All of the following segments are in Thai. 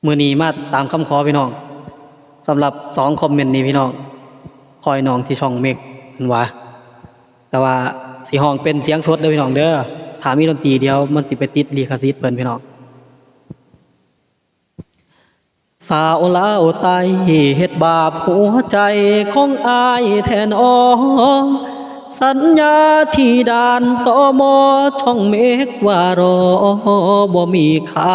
มือนี้มาตามคำขอพี่น้องสำหรับ2คอมเมนต์นี้พี่น้องคอยน้องที่ช่องเมกเพิ่นว่าแต่ว่าสิห้องเป็นเสียงสดเด้อพี่น้องเด้อถ้ามีดนตรีเดียวมันสิไปติดลิขสิทธิ์เพิ่นพี่น้องสาวลาวไต้เฮ็ดบาปหัวใจของอายแทนสัญญาที่ด่านตมช่องเมกว่ารอบ่มีค่า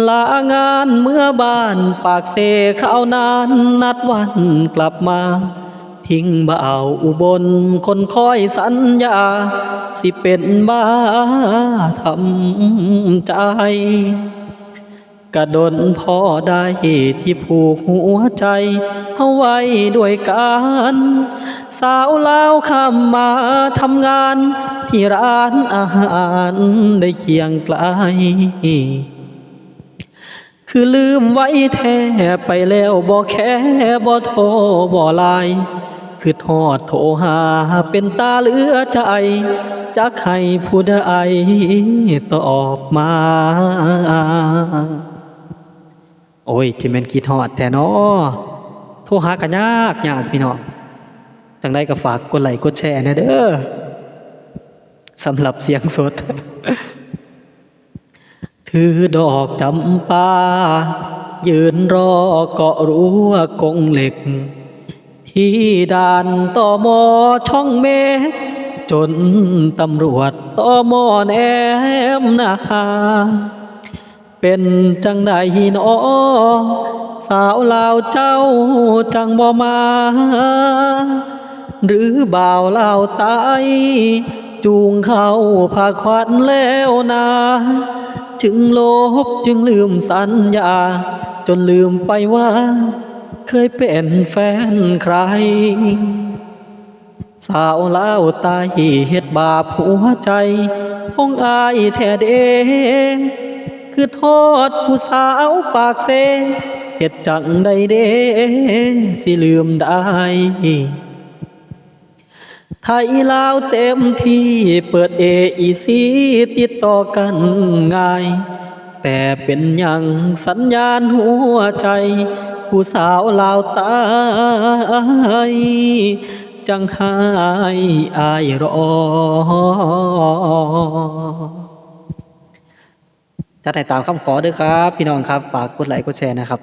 ลางานเมื่อบ้านปากเสคราวนั้นนัดวันกลับมาทิ้งบ่าวอุบลคนคอยสัญญาสิเป็นบ้าทำใจกระดนพ่อได้ที่ผูกหัวใจเฮาไว้ด้วยกันสาวลาวข้ามมาทำงานที่ร้านอาหารได้เคียงไกลคือลืมไว้แท้ไปแล้วบ่แค่บ่โทรบ่ไลน์คือทอดโทรหาเป็นตาเหลือใจจักให้ผู้ใดตอบมาโอ้ยที่แม่นคิดฮอดแท้น้อโทรหากันยากพี่น้องจังได๋ก็ฝากกดไลค์กดแชร์แหน่เด้อสำหรับเสียงสด ถือดอกจำปายืนรอเกาะรั้วกงเหล็กที่ด่านตมช่องเมฆจนตำรวจตมแนมหน้าเป็นจังใดหนอสาวลาวเจ้าจังบ่มาหรือบ่าวลาวตายจูงเข้าพาควันแล้วนาจึงลบจึงลืมสัญญาจนลืมไปว่าเคยเป็นแฟนใครสาวลาวตายเฮ็ดบาปหัวใจของอายแท้เด้คือโทษผู้สาวปากเซเฮ็ดจังใดเด้สิลืมได้ไทยลาวเต็มที่เปิดAECติดต่อกันง่ายแต่เป็นหยังสัญญาณหัวใจผู้สาวลาวตายจังหายอายรอจัดให้ตามคำขอเด้อครับพี่น้องครับฝากกดไลค์กดแชร์นะครับ